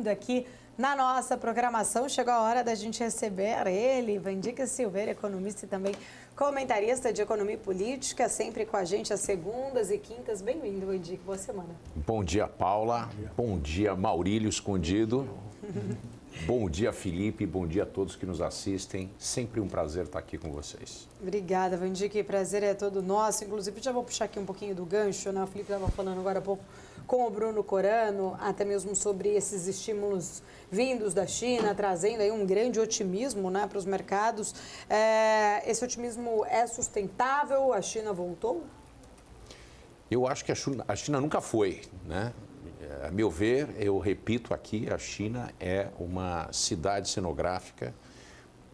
vindo aqui na nossa programação. Chegou a hora da gente receber ele, Vandica Silveira, economista e também comentarista de economia e política, sempre com a gente às segundas e quintas. Bem-vindo, Vandica. Boa semana. Bom dia, Paula. Bom dia, Maurílio Escondido. Bom dia, Felipe. Bom dia a todos que nos assistem. Sempre um prazer estar aqui com vocês. Obrigada, Vandica. O prazer é todo nosso. Inclusive, já vou puxar aqui um pouquinho do gancho, né? O Felipe estava falando agora há pouco com o Bruno Corano, até mesmo sobre esses estímulos vindos da China, trazendo aí um grande otimismo, né, para os mercados. Esse otimismo é sustentável? A China voltou? Eu acho que a China nunca foi, né? A meu ver, eu repito aqui, a China é uma cidade cenográfica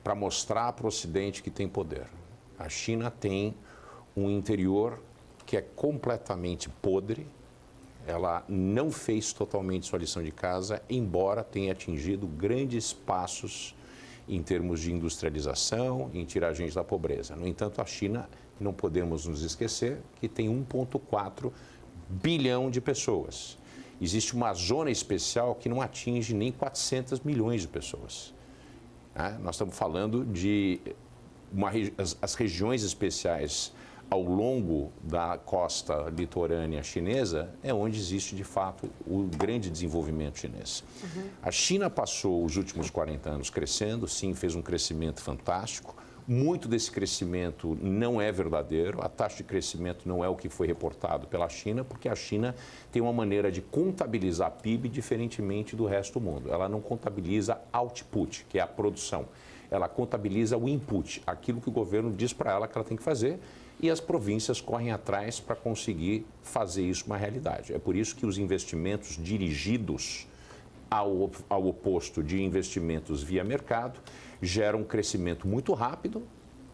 para mostrar para o Ocidente que tem poder. A China tem um interior que é completamente podre. Ela não fez totalmente sua lição de casa, embora tenha atingido grandes passos em termos de industrialização, em tirar a gente da pobreza. No entanto, a China, não podemos nos esquecer, que tem 1,4 bilhão de pessoas. Existe uma zona especial que não atinge nem 400 milhões de pessoas. Nós estamos falando de as regiões especiais ao longo da costa litorânea chinesa é onde existe, de fato, o grande desenvolvimento chinês. A China passou os últimos 40 anos crescendo, sim, fez um crescimento fantástico. Muito desse crescimento não é verdadeiro, a taxa de crescimento não é o que foi reportado pela China, porque a China tem uma maneira de contabilizar PIB diferentemente do resto do mundo. Ela não contabiliza output, que é a produção. Ela contabiliza o input, aquilo que o governo diz para ela que ela tem que fazer, e as províncias correm atrás para conseguir fazer isso uma realidade. É por isso que os investimentos dirigidos ao oposto de investimentos via mercado geram um crescimento muito rápido,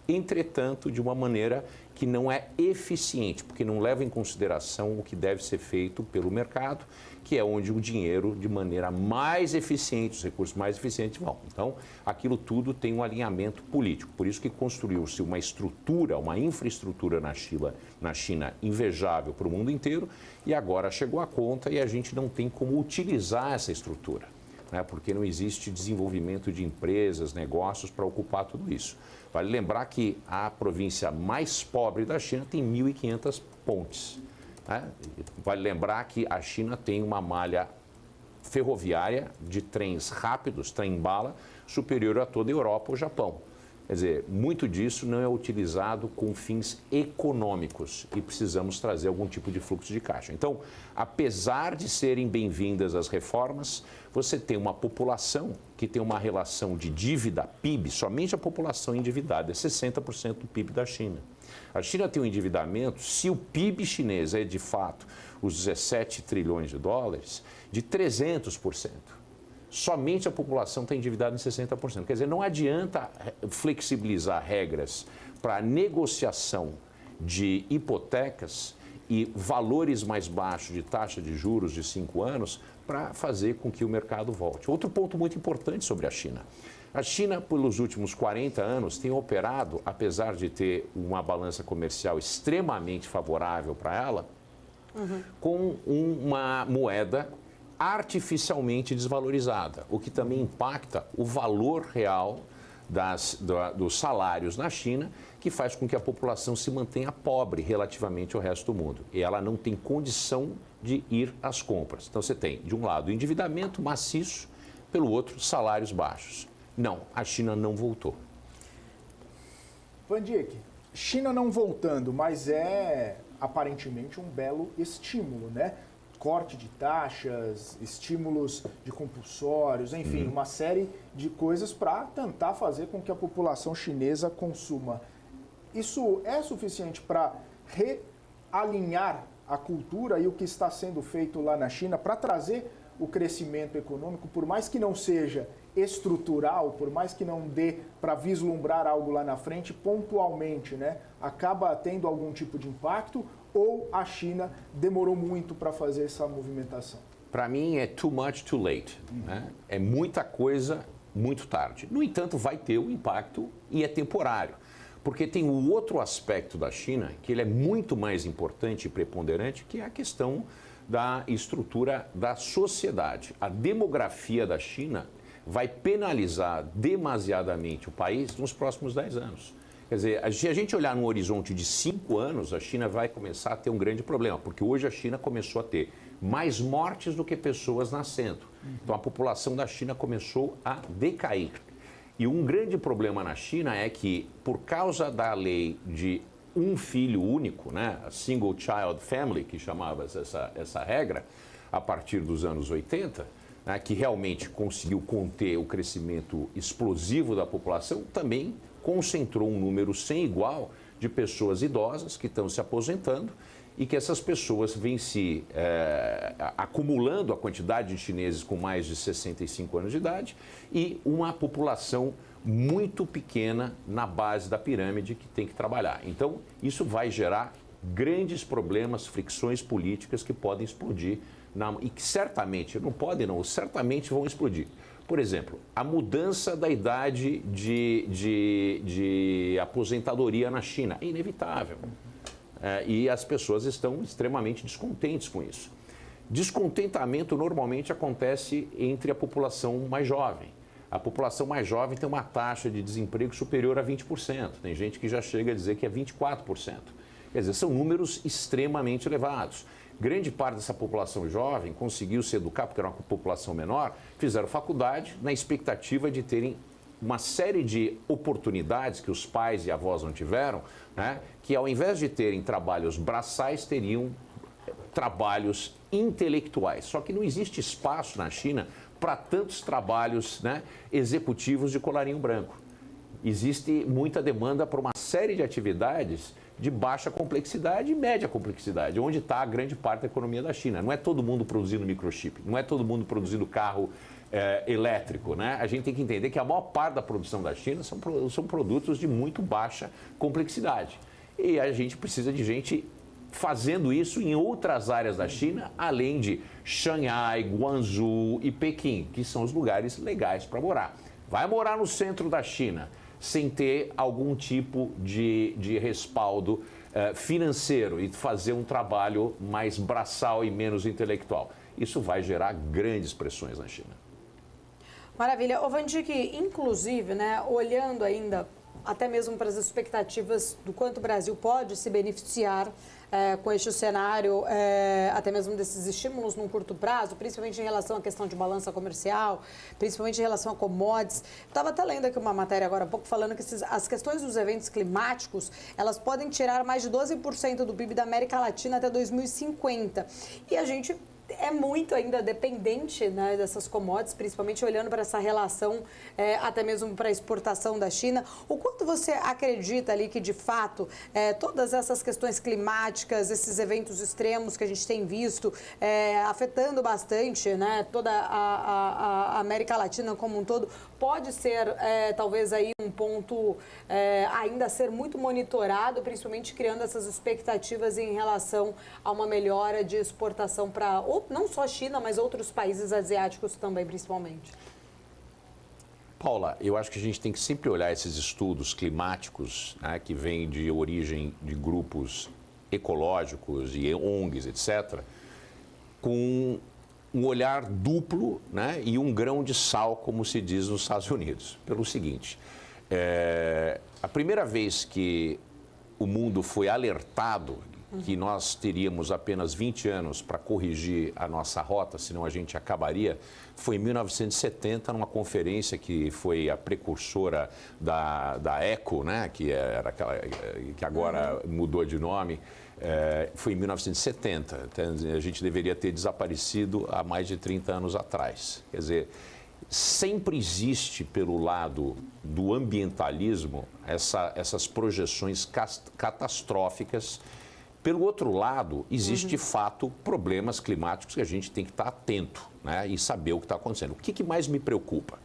entretanto, de uma maneira que não é eficiente, porque não leva em consideração o que deve ser feito pelo mercado, que é onde o dinheiro, de maneira mais eficiente, os recursos mais eficientes vão. Então, aquilo tudo tem um alinhamento político. Por isso que construiu-se uma estrutura, uma infraestrutura na China invejável para o mundo inteiro, e agora chegou a conta e a gente não tem como utilizar essa estrutura, né? Porque não existe desenvolvimento de empresas, negócios para ocupar tudo isso. Vale lembrar que a província mais pobre da China tem 1.500 pontes. Vale lembrar que a China tem uma malha ferroviária de trens rápidos, trem-bala, superior a toda a Europa ou Japão. Quer dizer, muito disso não é utilizado com fins econômicos e precisamos trazer algum tipo de fluxo de caixa. Então, apesar de serem bem-vindas as reformas, você tem uma população que tem uma relação de dívida PIB, somente a população endividada é 60% do PIB da China. A China tem um endividamento, se o PIB chinês é de fato os 17 trilhões de dólares, de 300%. Somente a população está endividada em 60%. Quer dizer, não adianta flexibilizar regras para negociação de hipotecas e valores mais baixos de taxa de juros de 5 anos para fazer com que o mercado volte. Outro ponto muito importante sobre a China. A China, pelos últimos 40 anos, tem operado, apesar de ter uma balança comercial extremamente favorável para ela, com uma moeda artificialmente desvalorizada, o que também impacta o valor real dos salários na China, que faz com que a população se mantenha pobre relativamente ao resto do mundo. E ela não tem condição de ir às compras. Então você tem, de um lado, o endividamento maciço, pelo outro, salários baixos. Não, a China não voltou. Vandica, China não voltando, mas é aparentemente um belo estímulo, né? Corte de taxas, estímulos de compulsórios, enfim, uma série de coisas para tentar fazer com que a população chinesa consuma. Isso é suficiente para realinhar a cultura e o que está sendo feito lá na China para trazer o crescimento econômico, por mais que não seja estrutural, por mais que não dê para vislumbrar algo lá na frente, pontualmente, né? Acaba tendo algum tipo de impacto, ou a China demorou muito para fazer essa movimentação? Para mim é too much, too late. Né? É muita coisa, muito tarde. No entanto, vai ter um impacto e é temporário. Porque tem um outro aspecto da China, que ele é muito mais importante e preponderante, que é a questão da estrutura da sociedade. A demografia da China vai penalizar demasiadamente o país nos próximos 10 anos. Quer dizer, se a gente olhar num horizonte de 5 anos, a China vai começar a ter um grande problema, porque hoje a China começou a ter mais mortes do que pessoas nascendo. Então a população da China começou a decair. E um grande problema na China é que, por causa da lei de um filho único, né, a Single Child Family, que chamava essa regra, a partir dos anos 80, né, que realmente conseguiu conter o crescimento explosivo da população, também concentrou um número sem igual de pessoas idosas que estão se aposentando e que essas pessoas vêm se acumulando a quantidade de chineses com mais de 65 anos de idade e uma população muito pequena na base da pirâmide que tem que trabalhar. Então, isso vai gerar grandes problemas, fricções políticas que podem explodir e que certamente, não podem não, certamente vão explodir. Por exemplo, a mudança da idade de aposentadoria na China é inevitável. E as pessoas estão extremamente descontentes com isso. Descontentamento normalmente acontece entre a população mais jovem. A população mais jovem tem uma taxa de desemprego superior a 20%. Tem gente que já chega a dizer que é 24%. Quer dizer, são números extremamente elevados. Grande parte dessa população jovem conseguiu se educar, porque era uma população menor, fizeram faculdade na expectativa de terem uma série de oportunidades que os pais e avós não tiveram, né, que ao invés de terem trabalhos braçais, teriam trabalhos intelectuais. Só que não existe espaço na China para tantos trabalhos, né, executivos de colarinho branco. Existe muita demanda por uma série de atividades de baixa complexidade e média complexidade, onde está a grande parte da economia da China. Não é todo mundo produzindo microchip, não é todo mundo produzindo carro elétrico, né? A gente tem que entender que a maior parte da produção da China são produtos de muito baixa complexidade. E a gente precisa de gente fazendo isso em outras áreas da China, além de Xangai, Guangzhou e Pequim, que são os lugares legais para morar. Vai morar no centro da China sem ter algum tipo de respaldo financeiro e fazer um trabalho mais braçal e menos intelectual. Isso vai gerar grandes pressões na China. Maravilha. Ô, Vandic, inclusive, né, olhando ainda até mesmo para as expectativas do quanto o Brasil pode se beneficiar com este cenário, até mesmo desses estímulos num curto prazo, principalmente em relação à questão de balança comercial, principalmente em relação a commodities. Estava até lendo aqui uma matéria agora há pouco falando que as questões dos eventos climáticos, elas podem tirar mais de 12% do PIB da América Latina até 2050. E a gente é muito ainda dependente, né, dessas commodities, principalmente olhando para essa relação até mesmo para a exportação da China. O quanto você acredita ali que, de fato, todas essas questões climáticas, esses eventos extremos que a gente tem visto, afetando bastante, né, toda a América Latina como um todo, pode ser talvez aí um ponto ainda a ser muito monitorado, principalmente criando essas expectativas em relação a uma melhora de exportação para não só a China, mas outros países asiáticos também, principalmente? Paula, eu acho que a gente tem que sempre olhar esses estudos climáticos, né, que vêm de origem de grupos ecológicos e ONGs, etc., com um olhar duplo, né, e um grão de sal, como se diz nos Estados Unidos. Pelo seguinte, a primeira vez que o mundo foi alertado que nós teríamos apenas 20 anos para corrigir a nossa rota, senão a gente acabaria, foi em 1970, numa conferência que foi a precursora da ECO, né, que era aquela que agora mudou de nome, foi em 1970. Então, a gente deveria ter desaparecido há mais de 30 anos atrás. Quer dizer, sempre existe pelo lado do ambientalismo essas projeções catastróficas. Pelo outro lado, existe de fato problemas climáticos que a gente tem que estar atento, né, e saber o que está acontecendo. O que mais me preocupa?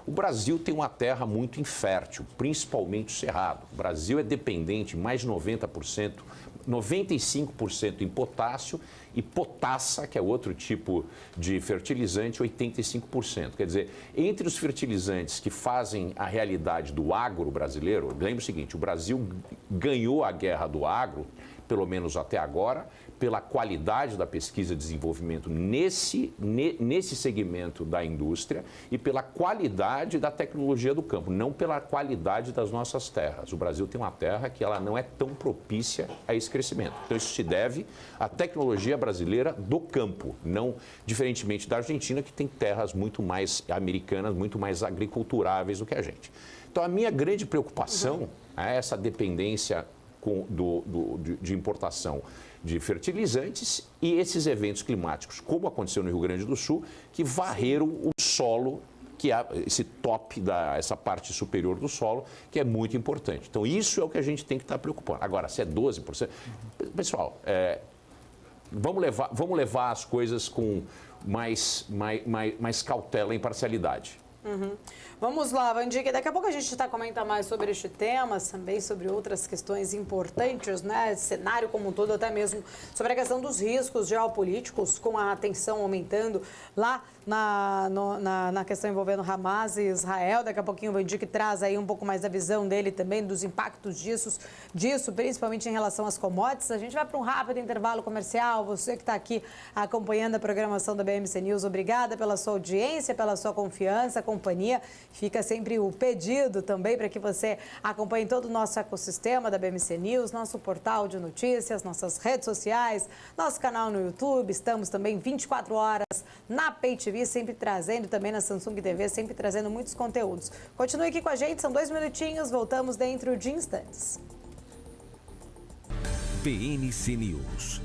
O Brasil tem uma terra muito infértil, principalmente o Cerrado. O Brasil é dependente, mais de 90%, 95% em potássio e potassa, que é outro tipo de fertilizante, 85%. Quer dizer, entre os fertilizantes que fazem a realidade do agro brasileiro, lembre o seguinte, o Brasil ganhou a guerra do agro pelo menos até agora, pela qualidade da pesquisa e desenvolvimento nesse segmento da indústria e pela qualidade da tecnologia do campo, não pela qualidade das nossas terras. O Brasil tem uma terra que ela não é tão propícia a esse crescimento. Então, isso se deve à tecnologia brasileira do campo, não diferentemente da Argentina, que tem terras muito mais americanas, muito mais agriculturáveis do que a gente. Então, a minha grande preocupação é essa dependência de importação de fertilizantes e esses eventos climáticos, como aconteceu no Rio Grande do Sul, que varreram o solo, que é esse top, essa parte superior do solo, que é muito importante. Então, isso é o que a gente tem que estar preocupando. Agora, se é 12%... Pessoal, vamos levar as coisas com mais cautela e imparcialidade. Vamos lá, Vandique, daqui a pouco a gente está comentando mais sobre este tema, também sobre outras questões importantes, né? Cenário como um todo, até mesmo sobre a questão dos riscos geopolíticos, com a tensão aumentando lá na questão envolvendo Hamas e Israel. Daqui a pouquinho o Vandique traz aí um pouco mais da visão dele também, dos impactos disso, principalmente em relação às commodities. A gente vai para um rápido intervalo comercial. Você que está aqui acompanhando a programação da BMC News, obrigada pela sua audiência, pela sua confiança, companhia. Fica sempre o pedido também para que você acompanhe todo o nosso ecossistema da BMC News, nosso portal de notícias, nossas redes sociais, nosso canal no YouTube. Estamos também 24 horas na Pay TV, sempre trazendo, também na Samsung TV, sempre trazendo muitos conteúdos. Continue aqui com a gente, são 2 minutinhos, voltamos dentro de instantes. BMC News.